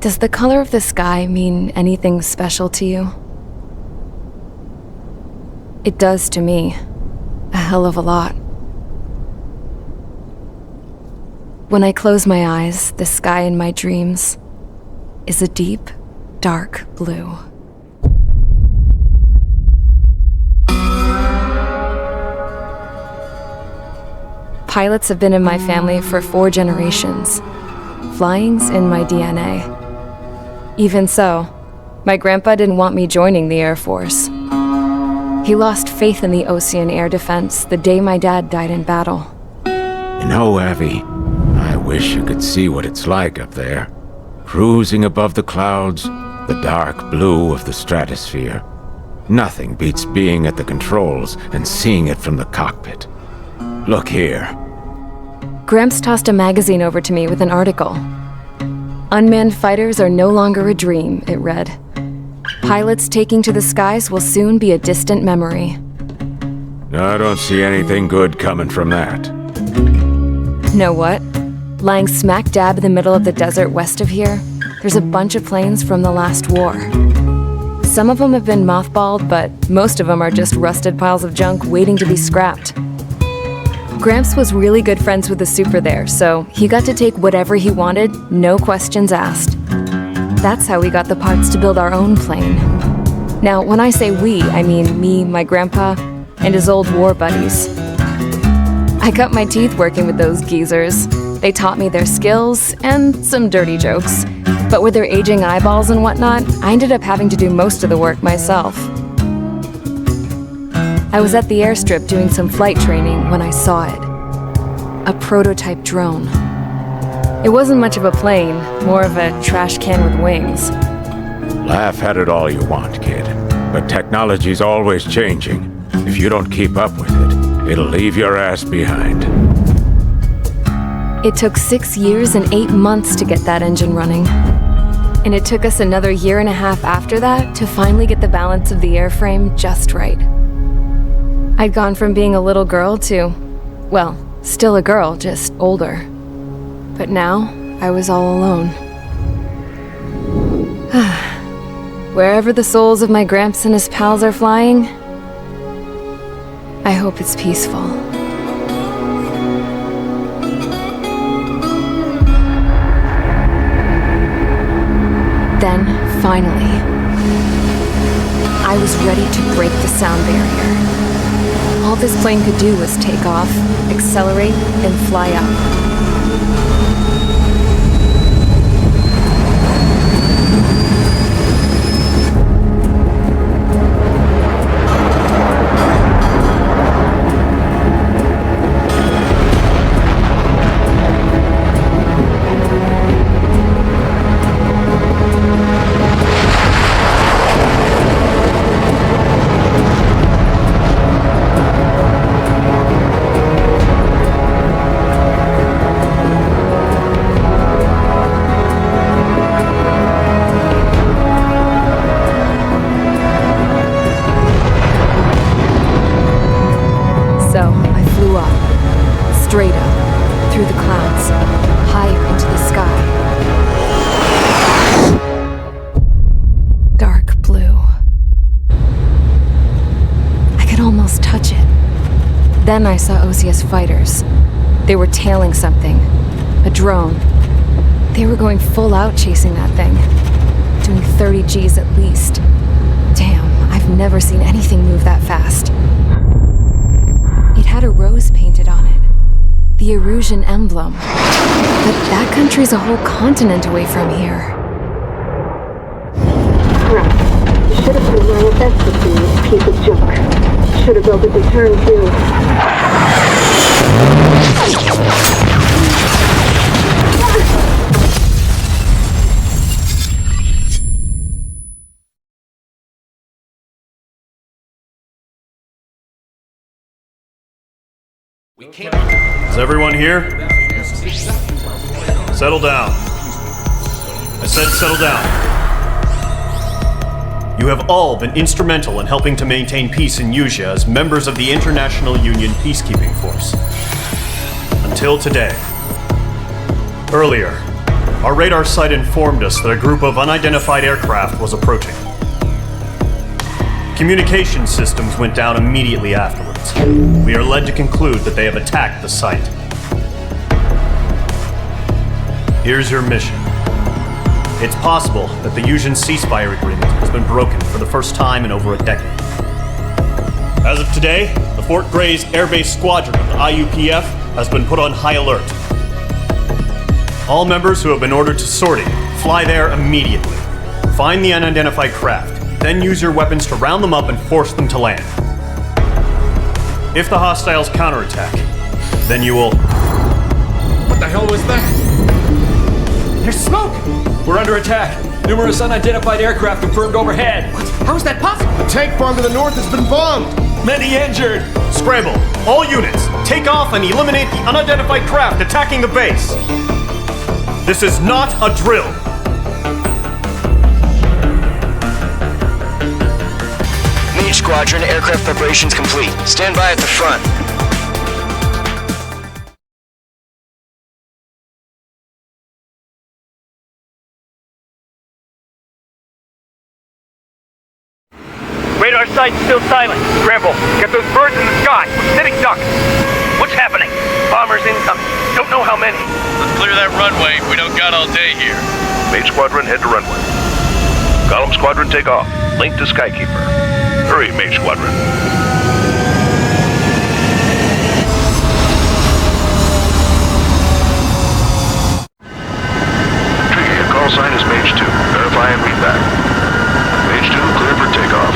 Does the color of the sky mean anything special to you? It does to me. A hell of a lot. When I close my eyes, the sky in my dreams is a deep, dark blue. Pilots have been in my family for 4 generations. Flying's in my DNA. Even so, my grandpa didn't want me joining the Air Force. He lost faith in the Ocean Air Defense the day my dad died in battle. You know, Abby, I wish you could see what it's like up there. Cruising above the clouds, the dark blue of the stratosphere. Nothing beats being at the controls and seeing it from the cockpit. Look here. Gramps tossed a magazine over to me with an article. Unmanned fighters are no longer a dream, it read. Pilots taking to the skies will soon be a distant memory. I don't see anything good coming from that. Know what? Lying smack dab in the middle of the desert west of here, there's a bunch of planes from the last war. Some of them have been mothballed, but most of them are just rusted piles of junk waiting to be scrapped. Gramps was really good friends with the super there, so he got to take whatever he wanted, no questions asked. That's how we got the parts to build our own plane. Now, when I say we, I mean me, my grandpa, and his old war buddies. I cut my teeth working with those geezers. They taught me their skills and some dirty jokes. But with their aging eyeballs and whatnot, I ended up having to do most of the work myself. I was at the airstrip doing some flight training when I saw it. A prototype drone. It wasn't much of a plane, more of a trash can with wings. Laugh at it all you want, kid. But technology's always changing. If you don't keep up with it, it'll leave your ass behind. It took 6 years and 8 months to get that engine running. And it took us another 1.5 years after that to finally get the balance of the airframe just right. I'd gone from being a little girl to, well, still a girl, just older. But now, I was all alone. Wherever the souls of my Gramps and his pals are flying, I hope it's peaceful. Then, finally, I was ready to break the sound barrier. All this plane could do was take off, accelerate, and fly up. So, I flew up, straight up, through the clouds, higher into the sky. Dark blue. I could almost touch it. Then I saw OCS fighters. They were tailing something. A drone. They were going full out chasing that thing. Doing 30 Gs at least. Damn, I've never seen anything move that fast. It had a rose painted on it. The Erusian emblem. But that country's a whole continent away from here. Crap. Should have put my investment in this piece of junk. Should have built a return too. Is everyone here? Settle down. I said settle down. You have all been instrumental in helping to maintain peace in Usea as members of the International Union Peacekeeping Force. Until today. Earlier, our radar site informed us that a group of unidentified aircraft was approaching. Communication systems went down immediately afterwards. We are led to conclude that they have attacked the site. Here's your mission. It's possible that the Yuuzhan ceasefire agreement has been broken for the first time in over a decade. As of today, the Fort Gray's Air Base Squadron of the IUPF has been put on high alert. All members who have been ordered to sortie, fly there immediately. Find the unidentified craft, then use your weapons to round them up and force them to land. If the hostiles counterattack, then you will... What the hell was that? There's smoke! We're under attack. Numerous unidentified aircraft confirmed overhead. What? How is that possible? The tank farm to the north has been bombed! Many injured! Scramble! All units, take off and eliminate the unidentified craft attacking the base! This is not a drill! Mage Squadron, aircraft preparations complete. Stand by at the front. Radar site's still silent. Scramble. Get those birds in the sky. We're sitting ducks. What's happening? Bombers incoming. Don't know how many. Let's clear that runway. We don't got all day here. Mage Squadron, head to runway. Column Squadron, take off. Link to Skykeeper. Hurry, Mage Squadron. Trigger, your call sign is Mage 2. Verify and read back. Mage 2, clear for takeoff.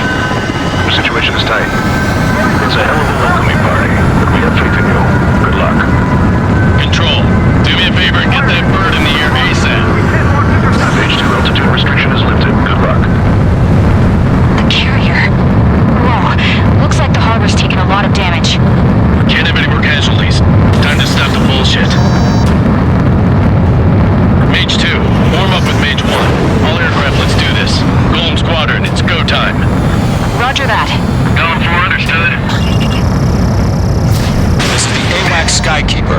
The situation is tight. It's a hell of a welcoming party, but we have faith in you. Good luck. Control, do me a favor and get that bird in the air ASAP. Mage 2, altitude restriction is lifted. Good luck. The carrier. Whoa. Looks like the harbor's taken a lot of damage. Can't have any more casualties. Time to stop the bullshit. Mage 2, warm up with Mage 1. All aircraft, let's do this. Golem Squadron, it's go time. Roger that. Golem 4, understood. This is the AWACS Skykeeper.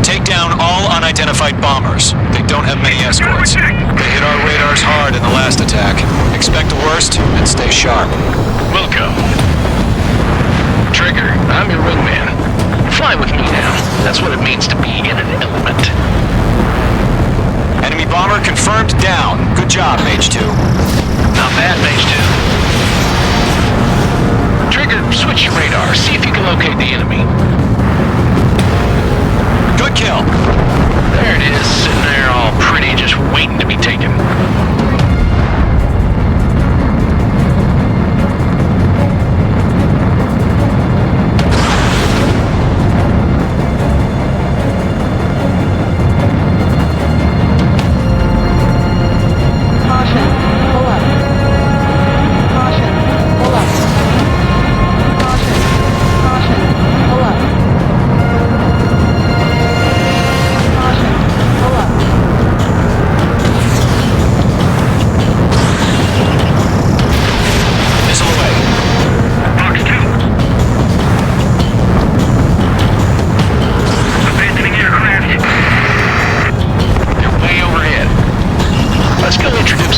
Take down all unidentified bombers. They don't have many escorts. They hit our radars hard in the last attack. Expect the worst and stay sharp. Wilco. Trigger, I'm your wingman. Fly with me now. That's what it means to be in an element. Enemy bomber confirmed down. Good job, Mage 2. Not bad, Mage 2. Trigger, switch your radar. See if you can locate the enemy. Good kill. There it is, sitting there all pretty, just waiting to be taken.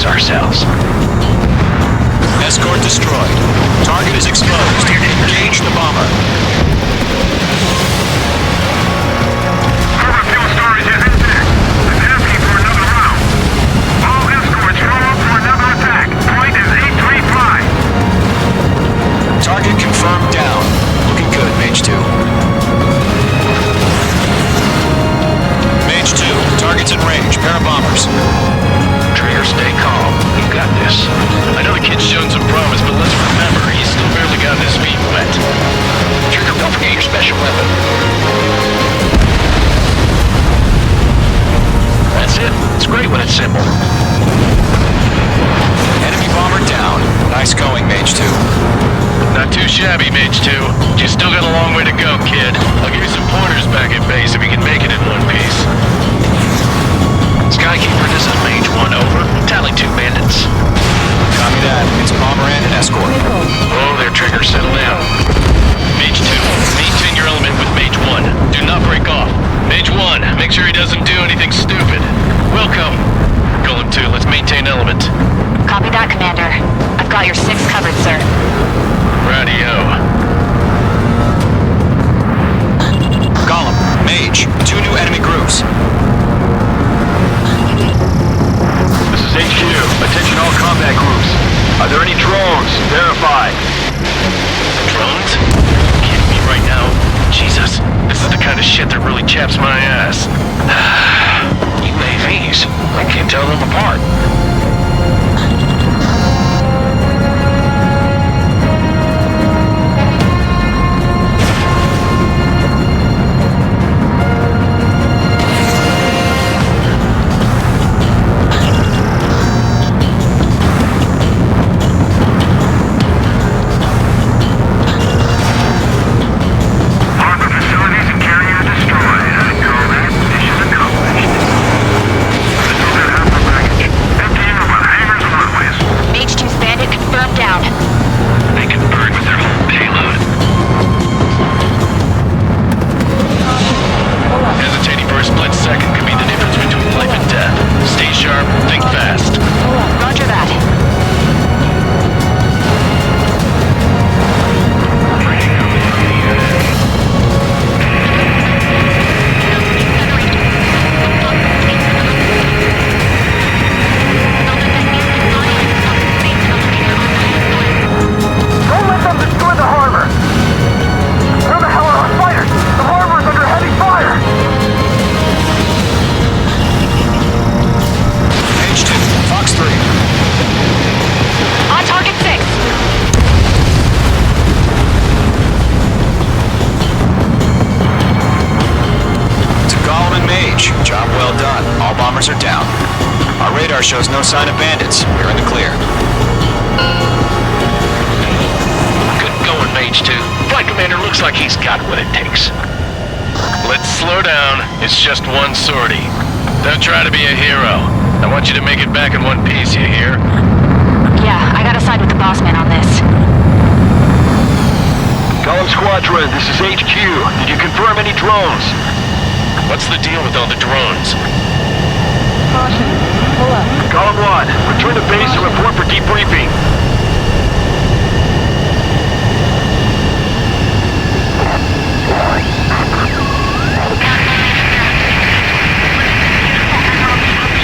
Ourselves. Escort destroyed. Target is exposed. Engage the bomber. Harbor fuel storage is intact. I'm asking for another round. All escorts roll up for another attack. Point is 835. Target confirmed down. Looking good, Mage 2. Mage 2, target's in range. Pair of bombers. Trigger, stay calm. You got this. I know the kid's shown some promise, but let's remember, he's still barely gotten his feet wet. Trigger, don't forget your special weapon. That's it. It's great when it's simple. Enemy bomber down. Nice going, Mage 2. Not too shabby, Mage 2. You still got a long way to go, kid. I'll give you some pointers back at base if you can make it in one piece. Skykeeper, this is Mage 1, over. Tally 2 bandits. Copy that. It's bomber and an escort. Oh, their Trigger, settle down. Mage 2, maintain your element with Mage 1. Do not break off. Mage 1, Make sure he doesn't do anything stupid. Welcome. Golem 2, let's maintain element. Copy that, Commander. I've got your 6 covered, sir. Radio. Golem, Mage, 2 new enemy groups. This is HQ. Attention all combat groups. Are there any drones? Verify. Drones? Kidding me right now? Jesus, this is the kind of shit that really chaps my ass. UAVs? I can't tell them apart. Shows no sign of bandits. We're in the clear. Good going, Mage 2. Flight Commander looks like he's got what it takes. Let's slow down. It's just one sortie. Don't try to be a hero. I want you to make it back in one piece, you hear? Yeah, I gotta side with the boss man on this. Golem Squadron, this is HQ. Did you confirm any drones? What's the deal with all the drones? Caution. Pull up. Golem 1, return to base and report for debriefing.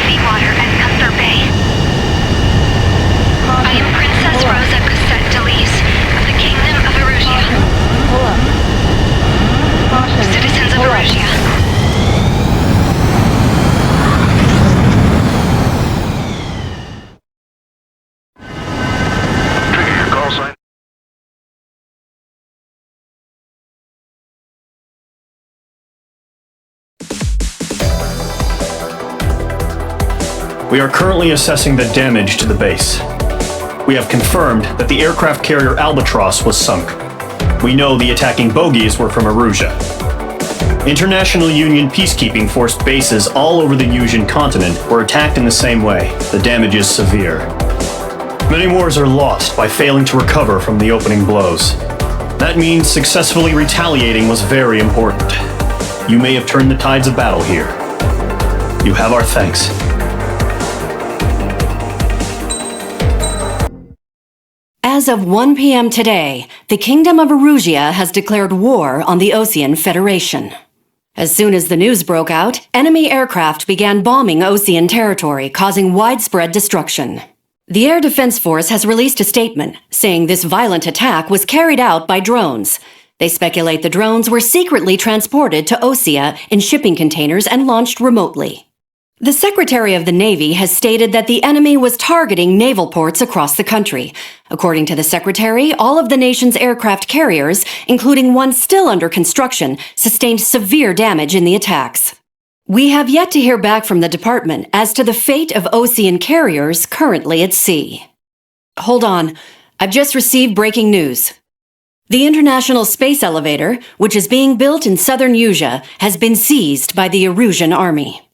Seawater at Custer Bay. I am Princess Rosa Cassette Delise of the Kingdom of Erusia. Pull up. Caution. Citizens of Erusia. We are currently assessing the damage to the base. We have confirmed that the aircraft carrier Albatross was sunk. We know the attacking bogies were from Erusia. International Union peacekeeping force bases all over the Yusian continent were attacked in the same way. The damage is severe. Many wars are lost by failing to recover from the opening blows. That means successfully retaliating was very important. You may have turned the tides of battle here. You have our thanks. As of 1 p.m. today, the Kingdom of Erusia has declared war on the Osean Federation. As soon as the news broke out, enemy aircraft began bombing Osean territory, causing widespread destruction. The Air Defense Force has released a statement saying this violent attack was carried out by drones. They speculate the drones were secretly transported to Osea in shipping containers and launched remotely. The Secretary of the Navy has stated that the enemy was targeting naval ports across the country. According to the Secretary, all of the nation's aircraft carriers, including one still under construction, sustained severe damage in the attacks. We have yet to hear back from the department as to the fate of Osean carriers currently at sea. Hold on, I've just received breaking news. The International Space Elevator, which is being built in southern Yusia, has been seized by the Erusian army.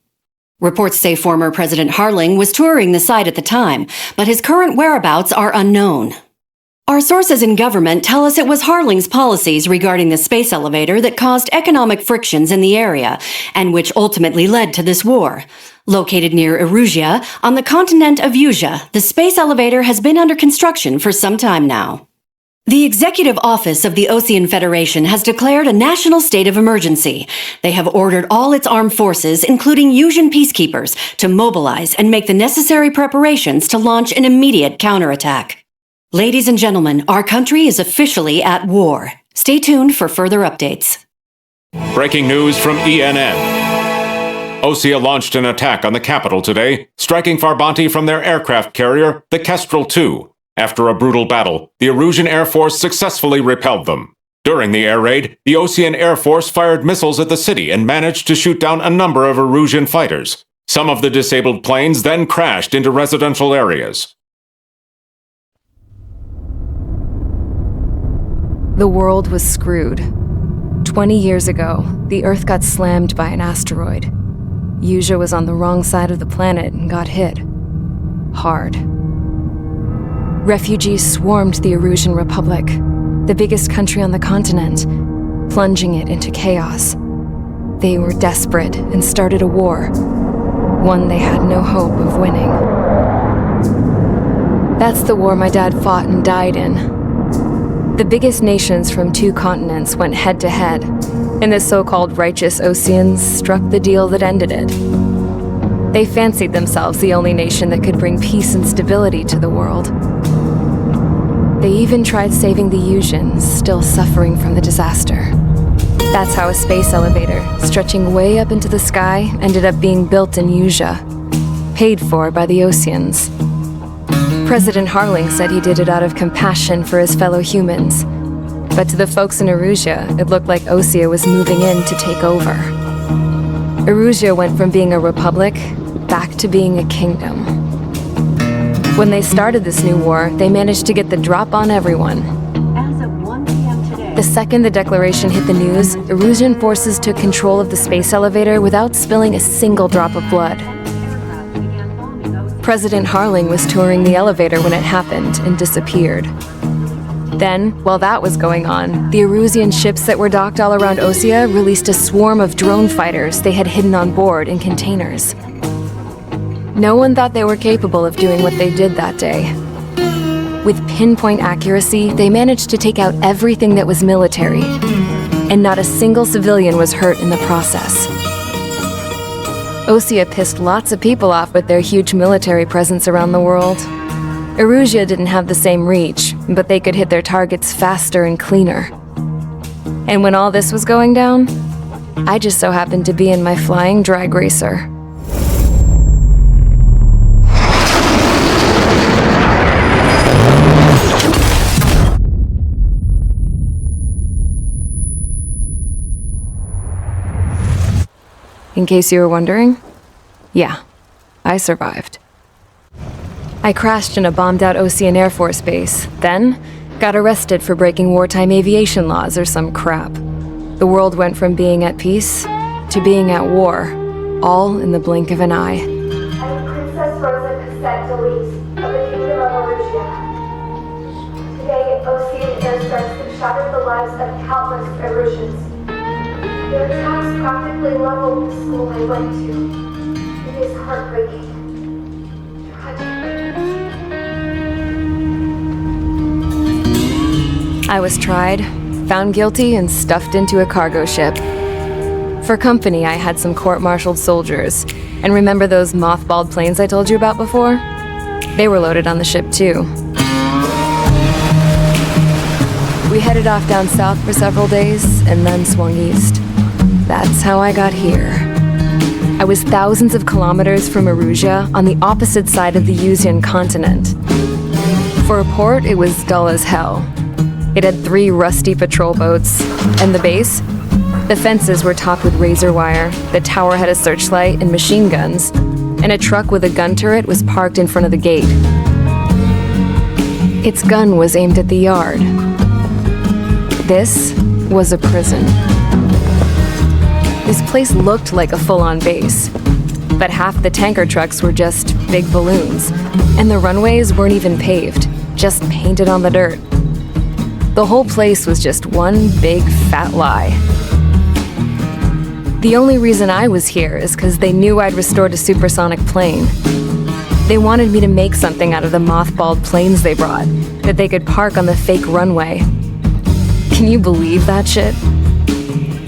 Reports say former President Harling was touring the site at the time, but his current whereabouts are unknown. Our sources in government tell us it was Harling's policies regarding the space elevator that caused economic frictions in the area, and which ultimately led to this war. Located near Erusia, on the continent of Usia, the space elevator has been under construction for some time now. The Executive Office of the Ocean Federation has declared a national state of emergency. They have ordered all its armed forces, including Usian peacekeepers, to mobilize and make the necessary preparations to launch an immediate counterattack. Ladies and gentlemen, our country is officially at war. Stay tuned for further updates. Breaking news from ENN. Osea launched an attack on the capital today, striking Farbanti from their aircraft carrier, the Kestrel II. After a brutal battle, the Erusian Air Force successfully repelled them. During the air raid, the Ocean Air Force fired missiles at the city and managed to shoot down a number of Erusian fighters. Some of the disabled planes then crashed into residential areas. The world was screwed. 20 years ago, the Earth got slammed by an asteroid. Usia was on the wrong side of the planet and got hit. Hard. Refugees swarmed the Erusian Republic, the biggest country on the continent, plunging it into chaos. They were desperate and started a war, one they had no hope of winning. That's the war my dad fought and died in. The biggest nations from 2 continents went head-to-head, and the so-called righteous Oceans struck the deal that ended it. They fancied themselves the only nation that could bring peace and stability to the world. They even tried saving the Usians, still suffering from the disaster. That's how a space elevator, stretching way up into the sky, ended up being built in Usia, paid for by the Oceans. President Harling said he did it out of compassion for his fellow humans. But to the folks in Erusia, it looked like Osea was moving in to take over. Erusia went from being a republic back to being a kingdom. When they started this new war, they managed to get the drop on everyone. As of 1 p.m. today, The second the declaration hit the news, Erusian forces took control of the space elevator without spilling a single drop of blood. President Harling was touring the elevator when it happened and disappeared. Then, while that was going on, the Erusian ships that were docked all around Osea released a swarm of drone fighters they had hidden on board in containers. No one thought they were capable of doing what they did that day. With pinpoint accuracy, they managed to take out everything that was military, and not a single civilian was hurt in the process. Osea pissed lots of people off with their huge military presence around the world. Erusia didn't have the same reach, but they could hit their targets faster and cleaner. And when all this was going down, I just so happened to be in my flying drag racer. In case you were wondering, yeah, I survived. I crashed in a bombed-out Ocean Air Force base, then got arrested for breaking wartime aviation laws or some crap. The world went from being at peace to being at war, all in the blink of an eye. I'm Princess Rosa Cassette Delise of the Kingdom of Erusia. Today, Ocean airstrikes have shattered the lives of countless Erusians. Their attacks practically leveled the school I went to. It is heartbreaking. I was tried, found guilty, and stuffed into a cargo ship. For company, I had some court-martialed soldiers. And remember those mothballed planes I told you about before? They were loaded on the ship too. We headed off down south for several days, and then swung east. That's how I got here. I was thousands of kilometers from Erusia, on the opposite side of the Usian continent. For a port, it was dull as hell. It had 3 rusty patrol boats, and the base? The fences were topped with razor wire, the tower had a searchlight and machine guns, and a truck with a gun turret was parked in front of the gate. Its gun was aimed at the yard. This was a prison. This place looked like a full-on base, but half the tanker trucks were just big balloons, and the runways weren't even paved, just painted on the dirt. The whole place was just one big fat lie. The only reason I was here is because they knew I'd restored a supersonic plane. They wanted me to make something out of the mothballed planes they brought, that they could park on the fake runway. Can you believe that shit?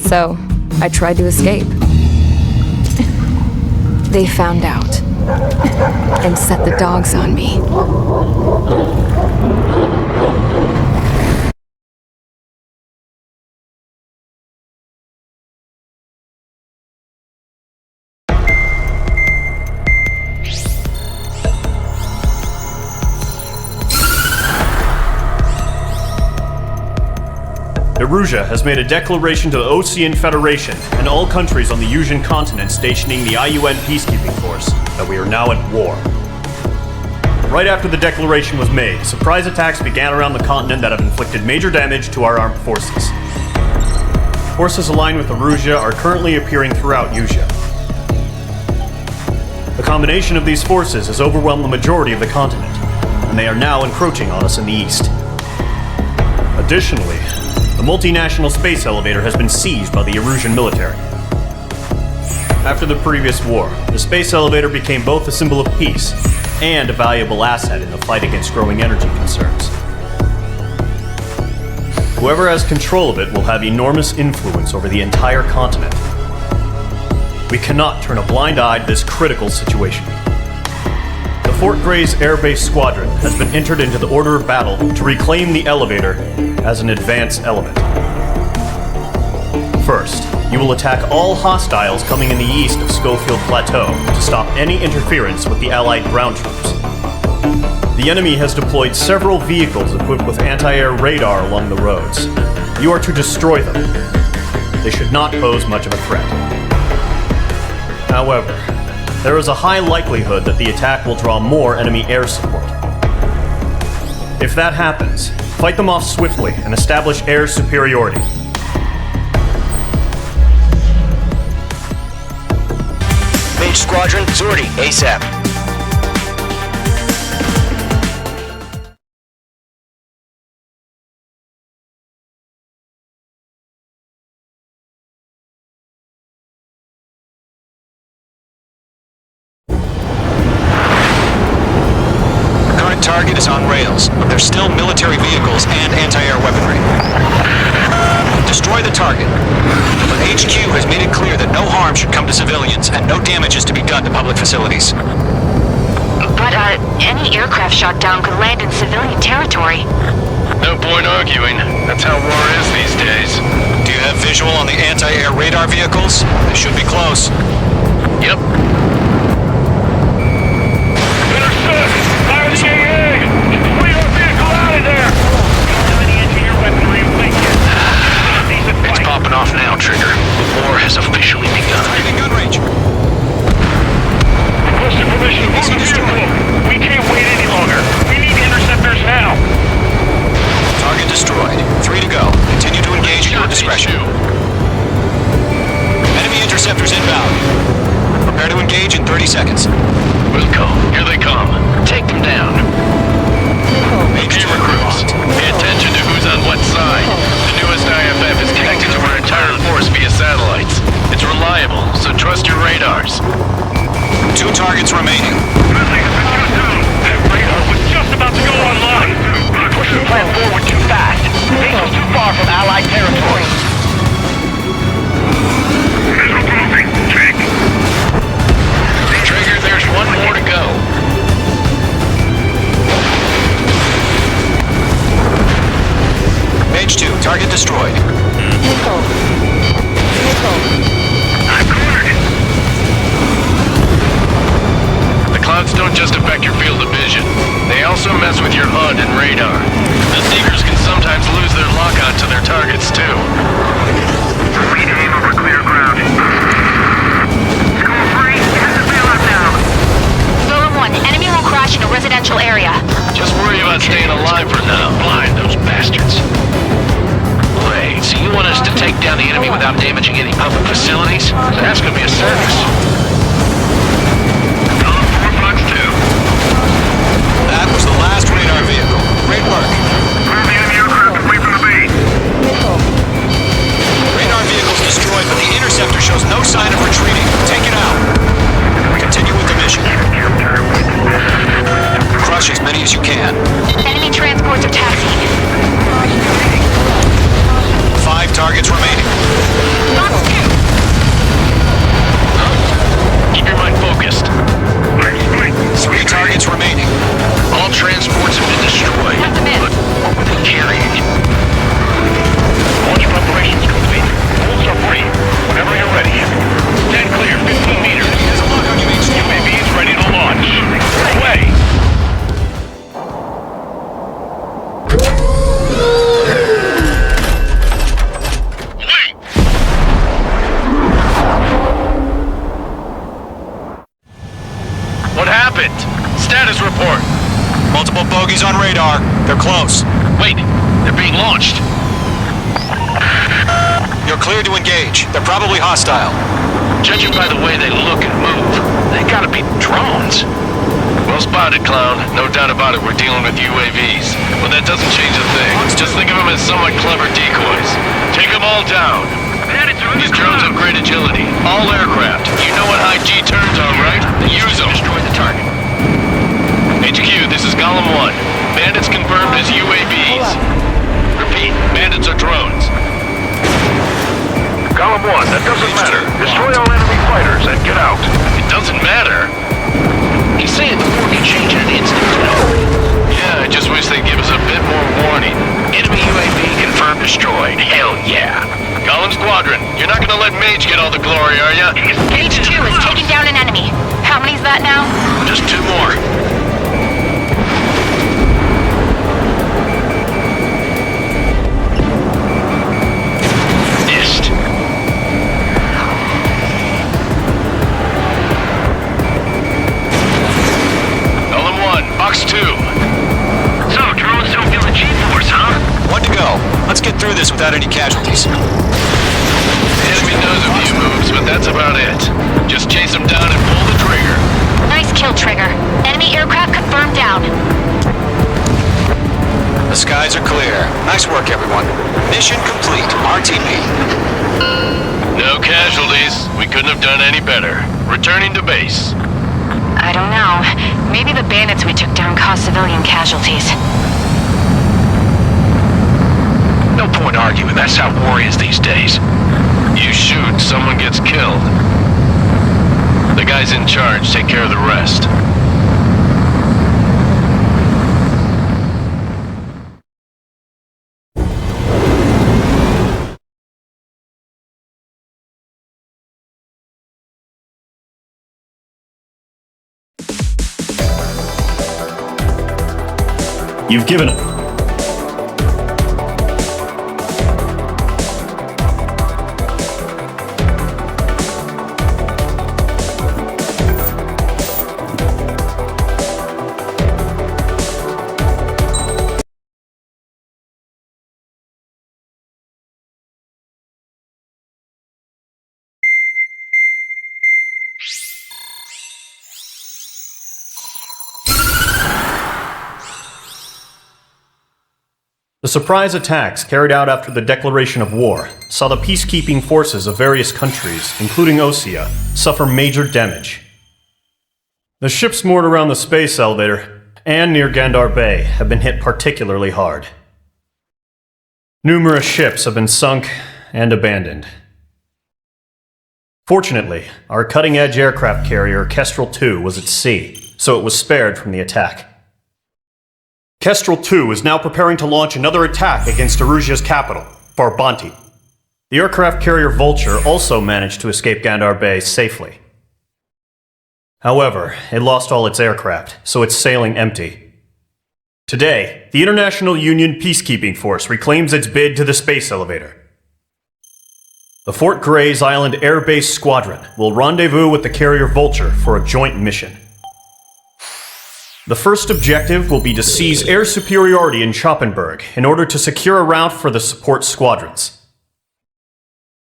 So, I tried to escape. They found out and set the dogs on me. Erusia has made a declaration to the Ocean Federation and all countries on the Yusian continent stationing the IUN peacekeeping force that we are now at war. Right after the declaration was made, surprise attacks began around the continent that have inflicted major damage to our armed forces. Forces aligned with Erusia are currently appearing throughout Yusia. The combination of these forces has overwhelmed the majority of the continent, and they are now encroaching on us in the east. Additionally, the multinational space elevator has been seized by the Erusian military. After the previous war, the space elevator became both a symbol of peace and a valuable asset in the fight against growing energy concerns. Whoever has control of it will have enormous influence over the entire continent. We cannot turn a blind eye to this critical situation. The Fort Gray's Air Base Squadron has been entered into the order of battle to reclaim the elevator as an advance element. First, you will attack all hostiles coming in the east of Schofield Plateau to stop any interference with the Allied ground troops. The enemy has deployed several vehicles equipped with anti-air radar along the roads. You are to destroy them. They should not pose much of a threat. However, there is a high likelihood that the attack will draw more enemy air support. If that happens, fight them off swiftly and establish air superiority. Mage Squadron, Zordy, ASAP. Target is on rails, but there's still military vehicles and anti-air weaponry. Destroy the target. But HQ has made it clear that no harm should come to civilians and no damage is to be done to public facilities. But, any aircraft shot down could land in civilian territory. No point arguing. That's how war is these days. Do you have visual on the anti-air radar vehicles? They should be close. Yep. It's popping off now, Trigger. The war has officially begun. Targeting gun range. Requesting permission to move the vehicle. We can't wait any longer. We need interceptors now. Target destroyed. 3 to go. Continue to engage at your discretion. Enemy interceptors inbound. Prepare to engage in 30 seconds. Wilco, here they come. Take them down. Hey, recruits. Pay attention to who's on what side. The newest IFF is connected to our entire force via satellites. It's reliable, so trust your radars. 2 targets remaining. That radar was just about to go online. Push the plan forward too fast. Base was too far from Allied territory. Trigger, there's one more to go. Mage 2, target destroyed. I'm cornered. The clouds don't just affect your field of vision. They also mess with your HUD and radar. The Seekers can sometimes lose their lockout to their targets, too. We need to aim over clear ground. School free, has the bailout now. Golem 1, enemy will crash in a residential area. Just worry about staying alive for now. Blind those bastards. Wait, so you want us to take down the enemy without damaging any public facilities? That's gonna be a circus. That was the last radar vehicle. Great work. Clear the enemy aircraft away from the What happened? Status report. Multiple bogies on radar. They're close. Wait, they're being launched. You're cleared to engage. They're probably hostile. Judging by the way they look and move, they gotta be drones. Well spotted, Clown. No doubt about it, we're dealing with UAVs. But that doesn't change a thing. Just think of them as somewhat clever decoys. Take them all down. These drones have great agility. All aircraft. You know what high G turns are, right? Use them. Destroy the target. HQ, this is Column 1. Bandits confirmed as UAVs. Repeat, bandits are drones. Column 1, that doesn't matter. Destroy all enemy fighters and get out. It doesn't matter? He's saying the war can change in an instant, you know? Yeah, I just wish they'd give us a bit more warning. Enemy UAV confirmed destroyed. Hell yeah. Column Squadron, you're not gonna let Mage get all the glory, are ya? Mage 2 is taking down an enemy. How many's that now? Just 2 more. Missed. Column 1, Box 2. So, drones don't feel the G-force, huh? One to go. Let's get through this without any casualties. The enemy knows a few moves, but that's about it. Just chase them down and pull the trigger. Nice kill, Trigger. Enemy aircraft confirmed down. The skies are clear. Nice work, everyone. Mission complete. RTB. No casualties. We couldn't have done any better. Returning to base. I don't know. Maybe the bandits we took down caused civilian casualties. No point arguing, that's how war is these days. You shoot, someone gets killed. The guys in charge take care of the rest. You've given it. The surprise attacks carried out after the declaration of war saw the peacekeeping forces of various countries, including Osea, suffer major damage. The ships moored around the space elevator and near Gandar Bay have been hit particularly hard. Numerous ships have been sunk and abandoned. Fortunately, our cutting-edge aircraft carrier Kestrel 2 was at sea, so it was spared from the attack. Kestrel 2 is now preparing to launch another attack against Erusia's capital, Farbanti. The aircraft carrier Vulture also managed to escape Gandar Bay safely. However, it lost all its aircraft, so it's sailing empty. Today, the International Union Peacekeeping Force reclaims its bid to the space elevator. The Fort Gray's Island Air Base Squadron will rendezvous with the carrier Vulture for a joint mission. The first objective will be to seize air superiority in Schoppenberg in order to secure a route for the support squadrons.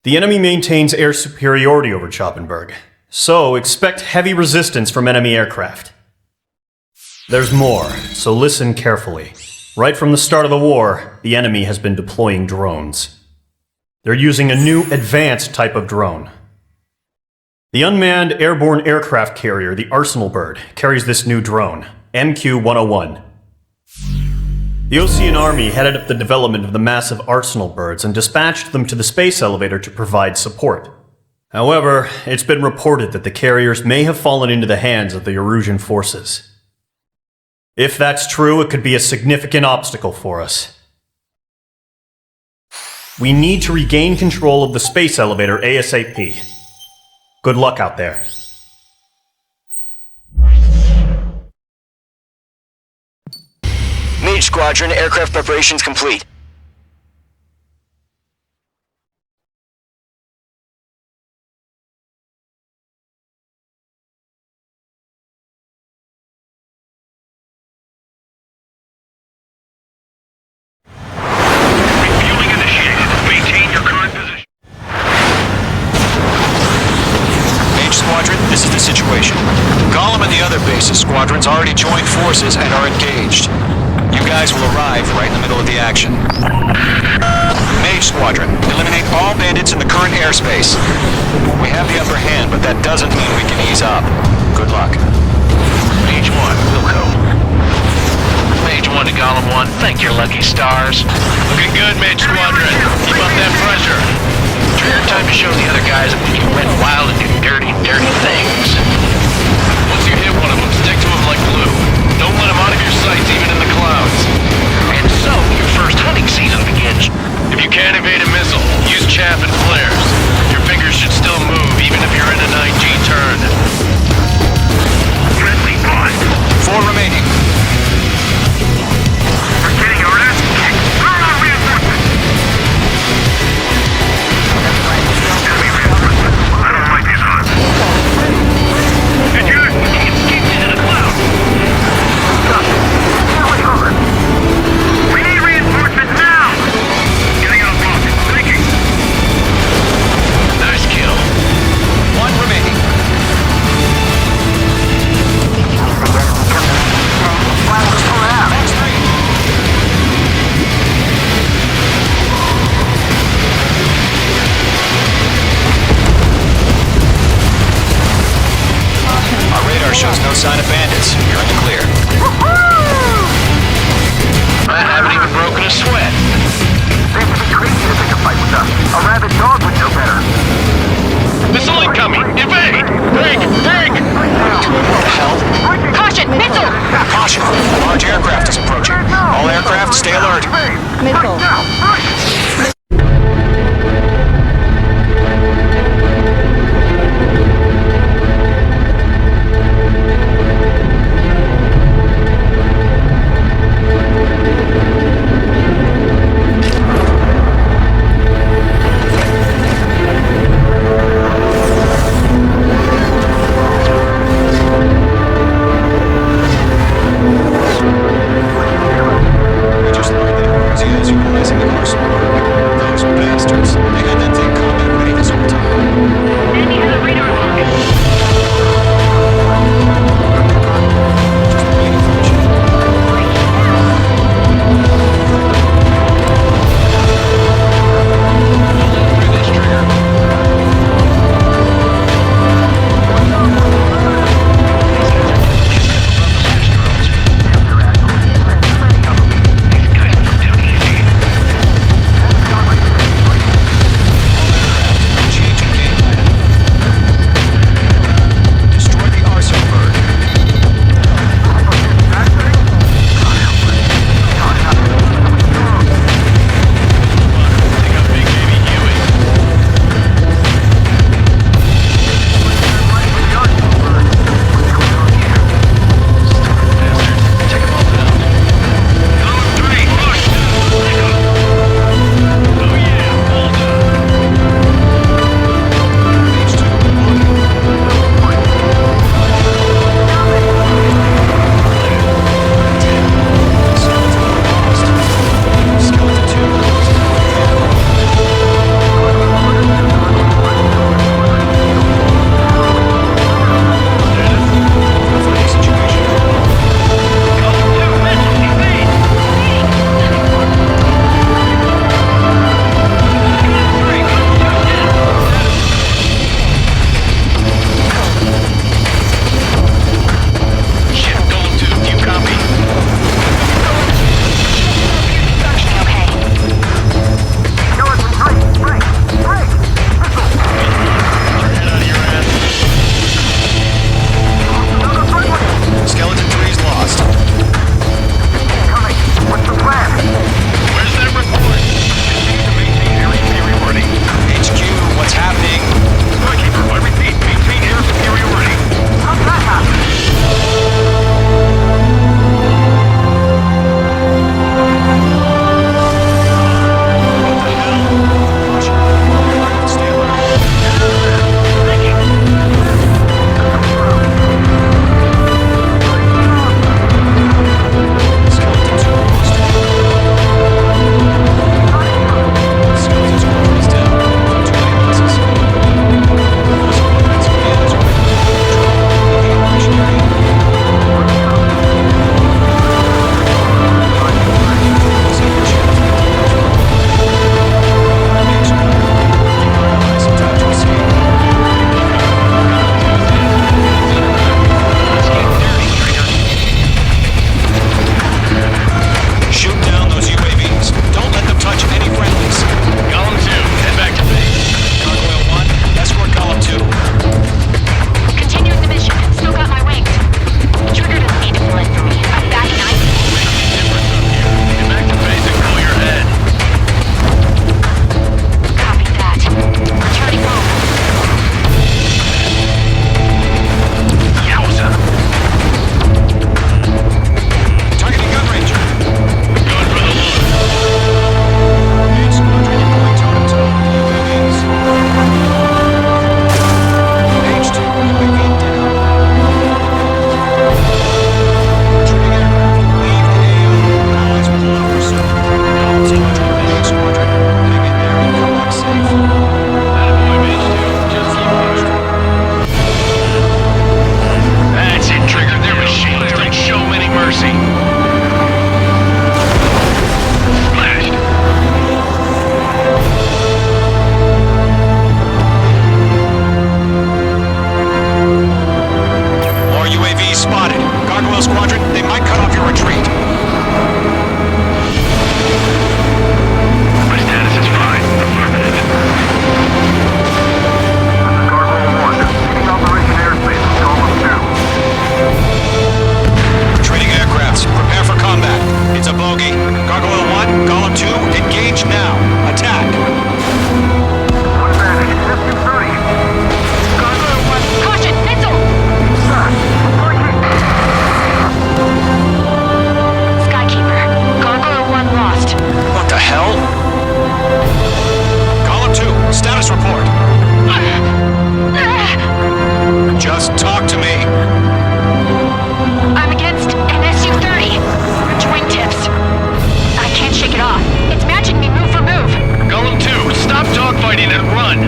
The enemy maintains air superiority over Schoppenberg, so expect heavy resistance from enemy aircraft. There's more, so listen carefully. Right from the start of the war, the enemy has been deploying drones. They're using a new advanced type of drone. The unmanned airborne aircraft carrier, the Arsenal Bird, carries this new drone, MQ-101. The Osean Army headed up the development of the massive Arsenal Birds and dispatched them to the space elevator to provide support. However, it's been reported that the carriers may have fallen into the hands of the Erusian forces. If that's true, it could be a significant obstacle for us. We need to regain control of the space elevator ASAP. Good luck out there. Mage Squadron, aircraft preparations complete. situation. Gollum and the other bases squadrons already joined forces and are engaged. You guys will arrive right in the middle of the action. Mage Squadron, eliminate all bandits in the current airspace. We have the upper hand, but that doesn't mean we can ease up. Good luck. Mage 1, Wilco. Mage 1 to Gollum 1, thank your lucky stars. Looking good, Mage Squadron. Keep up that pressure. Trigger time to show the other guys that we can went wild and do dirty, dirty things. Once you hit one of them, stick to them like glue. Don't let them out of your sights, even in the clouds. And so, your first hunting season begins. If you can't evade a missile, use chaff and flares. Your fingers should still move, even if you're in a 9G turn. Friendly lost. 4 remaining. We're getting our ass kicked. Throw out reinforcements. Enemy reinforcements. I don't like these odds. And you keep into the cloud. We need reinforcements now. Getting out of block. Thinking. Nice kill. 1 remaining. Our radar shows no sign of bandits. You're in the clear. I haven't even broken a sweat. They would be crazy to pick a fight with us. A rabid dog would know better. Missile incoming! Evade! Break! Break! What the hell? Caution! Missile! Caution! A large aircraft is approaching. All aircraft, stay alert. Missile. Just talk to me. I'm against an SU-30. French wingtips. I can't shake it off. It's matching me move for move. Golem 2, stop dogfighting and run!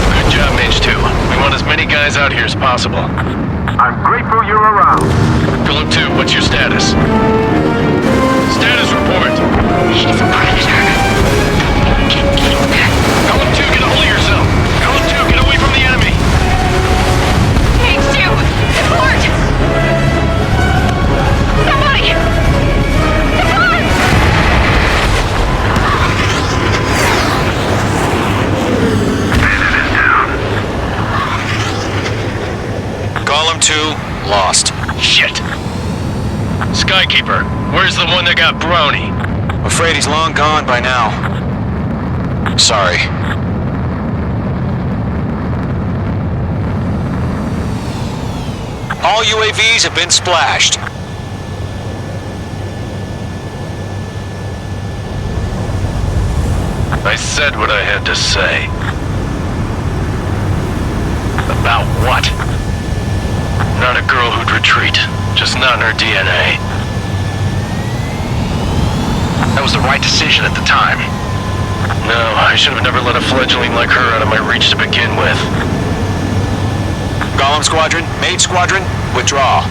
Good job, Mage 2. We want as many guys out here as possible. I'm grateful you're around. Golem 2, what's your status? Status report. He's a predator. Get in there. Golem 2, get a hold of yourself. Golem 2, get away from the enemy. Mage 2, support! Somebody! Support! Golem 2, lost. Shit. Skykeeper, where's the one that got Brownie? Afraid he's long gone by now. Sorry. All UAVs have been splashed. I said what I had to say. About what? Not a girl who'd retreat. Just not in her DNA. That was the right decision at the time. No, I should have never let a fledgling like her out of my reach to begin with. Golem Squadron, Mage Squadron, withdraw.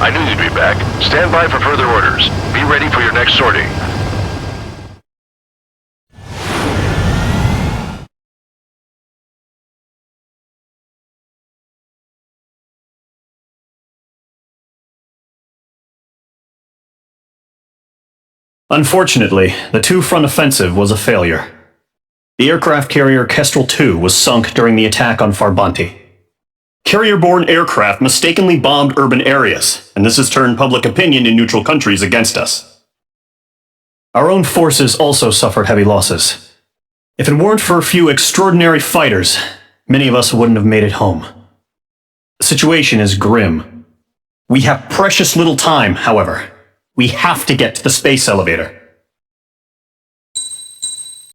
I knew you'd be back. Stand by for further orders. Be ready for your next sortie. Unfortunately, the two-front offensive was a failure. The aircraft carrier Kestrel II was sunk during the attack on Farbanti. Carrier-borne aircraft mistakenly bombed urban areas, and this has turned public opinion in neutral countries against us. Our own forces also suffered heavy losses. If it weren't for a few extraordinary fighters, many of us wouldn't have made it home. The situation is grim. We have precious little time, however. We have to get to the space elevator.